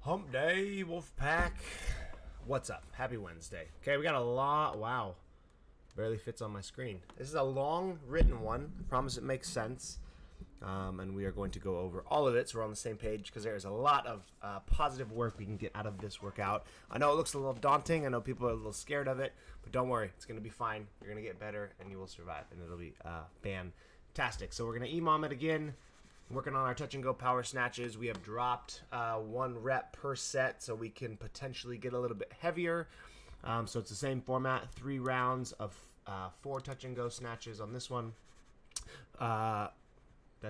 Hump Day, Wolfpack. What's up? Happy Wednesday. Okay, we got a lot. Wow. Barely fits on my screen. This is a long written one. I promise it makes sense. And we are going to go over all of it so we're on the same page because there's a lot of positive work we can get out of this workout. I know it looks a little daunting. I know people are a little scared of it. But don't worry. It's going to be fine. You're going to get better and you will survive. And it'll be fantastic. So we're going to EMOM it again. Working on our touch and go power snatches. We have dropped 1 rep per set so we can potentially get a little bit heavier. So it's the same format, 3 rounds of 4 touch and go snatches on this one. Did I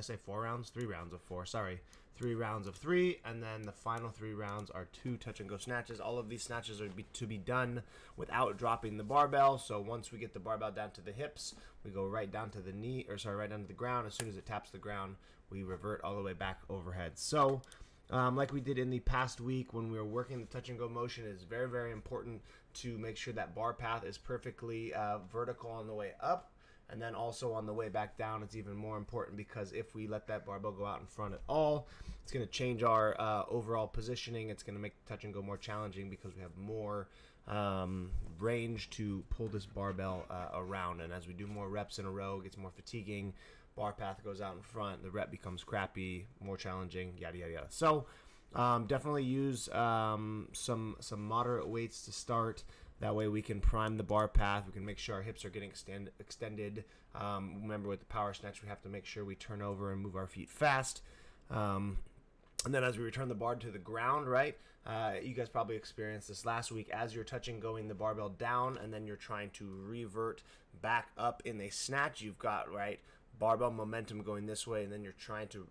say 4 rounds? 3 rounds of 4, sorry. 3 rounds of 3, and then the final 3 rounds are 2 touch and go snatches. All of these snatches are to be done without dropping the barbell. So once we get the barbell down to the hips, we go right down to the right down to the ground. As soon as it taps the ground, we revert all the way back overhead. So like we did in the past week when we were working the touch and go motion, it's very, very important to make sure that bar path is perfectly vertical on the way up. And then also on the way back down, it's even more important because if we let that barbell go out in front at all, it's going to change our overall positioning. It's going to make touch and go more challenging because we have more range to pull this barbell around. And as we do more reps in a row, it gets more fatiguing. Bar path goes out in front. The rep becomes crappy, more challenging, yada, yada, yada. So definitely use some moderate weights to start. That way we can prime the bar path. We can make sure our hips are getting extended. Remember, with the power snatch, we have to make sure we turn over and move our feet fast. And then as we return the bar to the ground, right, you guys probably experienced this last week. As you're touching going the barbell down and then you're trying to revert back up in a snatch, you've got, right, barbell momentum going this way, and then you're trying to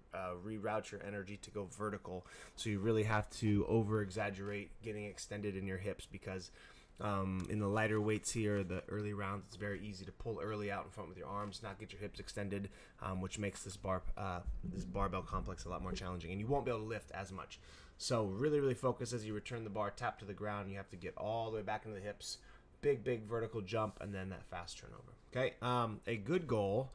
reroute your energy to go vertical. So you really have to over-exaggerate getting extended in your hips because in the lighter weights here, the early rounds, it's very easy to pull early out in front with your arms, not get your hips extended, which makes this barbell complex a lot more challenging, and you won't be able to lift as much. So really, really focus as you return the bar, tap to the ground. You have to get all the way back into the hips, big vertical jump, and then that fast turnover. Okay, a good goal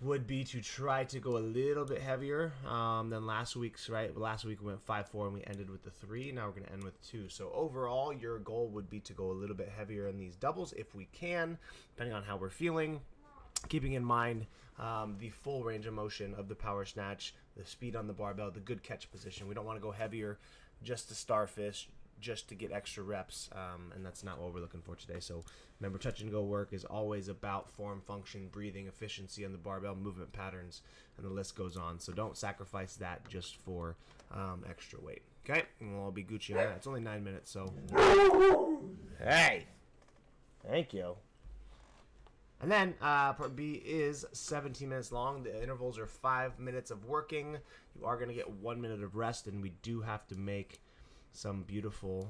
would be to try to go a little bit heavier than last week's, right? Last week we went 5-4 and we ended with the 3. Now we're going to end with 2. So overall, your goal would be to go a little bit heavier in these doubles if we can, depending on how we're feeling. Keeping in mind the full range of motion of the power snatch, the speed on the barbell, the good catch position. We don't want to go heavier just to starfish, just to get extra reps, and that's not what we're looking for today. So remember, touch and go work is always about form, function, breathing, efficiency on the barbell, movement patterns, and the list goes on. So don't sacrifice that just for extra weight. Okay, and we'll all be Gucci on that. It's only 9 minutes, so hey, thank you. And then part B is 17 minutes long. The intervals are 5 minutes of working. You are going to get 1 minute of rest, and we do have to make some beautiful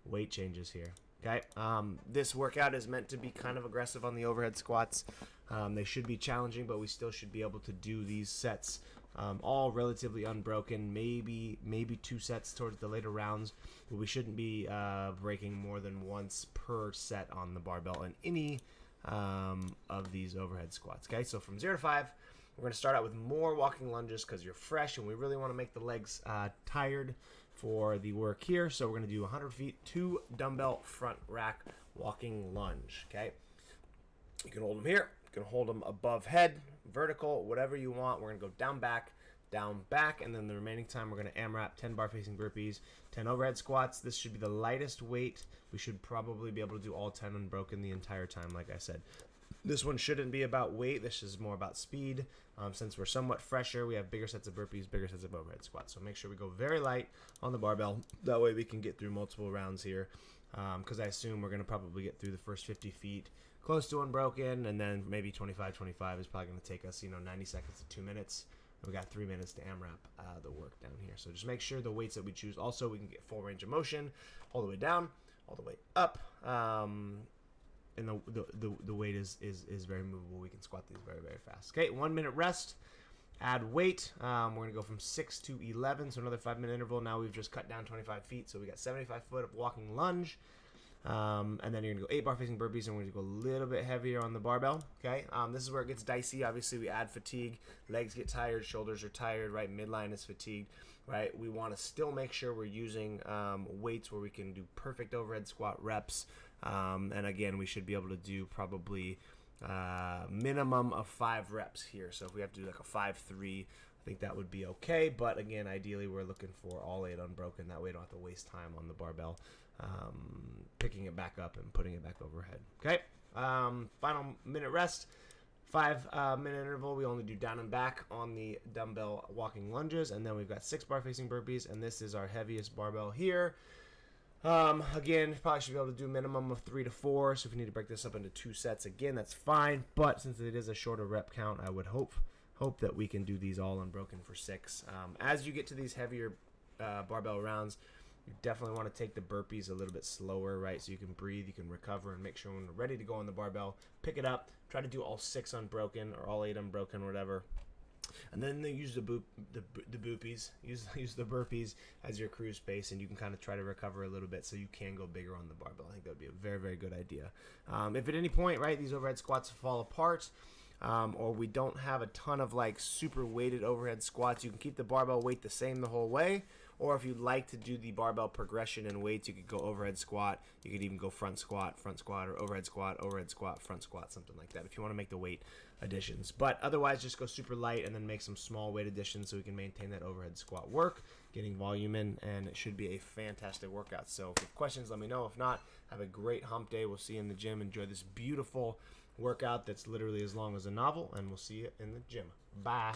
weight changes here. Okay, this workout is meant to be kind of aggressive on the overhead squats. They should be challenging, but we still should be able to do these sets all relatively unbroken. Maybe 2 sets towards the later rounds, but we shouldn't be breaking more than once per set on the barbell in any of these overhead squats. Okay, so from 0 to 5, we're going to start out with more walking lunges because you're fresh and we really want to make the legs tired for the work here. So we're going to do 100 feet, 2 dumbbell front rack walking lunge. Okay, you can hold them here, you can hold them above head, vertical, whatever you want. We're going to go down, back, and then the remaining time we're going to AMRAP 10 bar facing burpees, 10 overhead squats. This should be the lightest weight. We should probably be able to do all 10 unbroken the entire time, like I said. This one shouldn't be about weight. This is more about speed. Since we're somewhat fresher, we have bigger sets of burpees, bigger sets of overhead squats. So make sure we go very light on the barbell. That way we can get through multiple rounds here. Because I assume we're going to probably get through the first 50 feet close to unbroken, and then maybe 25 is probably going to take us, 90 seconds to 2 minutes. And we got 3 minutes to AMRAP the work down here. So just make sure the weights that we choose, also we can get full range of motion all the way down, all the way up. And the weight is very movable. We can squat these very, very fast. Okay, 1 minute rest. Add weight. We're going to go from 6 to 11, so another 5 minute interval. Now we've just cut down 25 feet, so we got 75 foot of walking lunge. And then you're going to go 8 bar facing burpees, and we're going to go a little bit heavier on the barbell, okay? This is where it gets dicey. Obviously, we add fatigue. Legs get tired. Shoulders are tired, right? Midline is fatigued, right? We want to still make sure we're using weights where we can do perfect overhead squat reps. And again, we should be able to do probably minimum of 5 reps here. So if we have to do like a 5-3, I think that would be okay. But again, ideally, we're looking for all 8 unbroken. That way, we don't have to waste time on the barbell. Picking it back up and putting it back overhead. Okay. Final minute rest. 5-minute interval. We only do down and back on the dumbbell walking lunges, and then we've got 6 bar facing burpees, and this is our heaviest barbell here. Again, probably should be able to do a minimum of 3 to 4. So if you need to break this up into 2 sets, again, that's fine. But since it is a shorter rep count, I would hope that we can do these all unbroken for 6. As you get to these heavier barbell rounds, you definitely want to take the burpees a little bit slower, right? So you can breathe, you can recover, and make sure when you're ready to go on the barbell, pick it up, try to do all 6 unbroken or all 8 unbroken or whatever. And then they use the boopies, use the burpees as your cruise pace, and you can kind of try to recover a little bit so you can go bigger on the barbell. I think that would be a very, very good idea. If at any point, right, these overhead squats fall apart, or we don't have a ton of like super weighted overhead squats, you can keep the barbell weight the same the whole way. Or if you'd like to do the barbell progression in weights, you could go overhead squat. You could even go front squat, or overhead squat, front squat, something like that if you want to make the weight additions. But otherwise, just go super light and then make some small weight additions so we can maintain that overhead squat work, getting volume in, and it should be a fantastic workout. So if you have questions, let me know. If not, have a great hump day. We'll see you in the gym. Enjoy this beautiful workout that's literally as long as a novel, and we'll see you in the gym. Bye.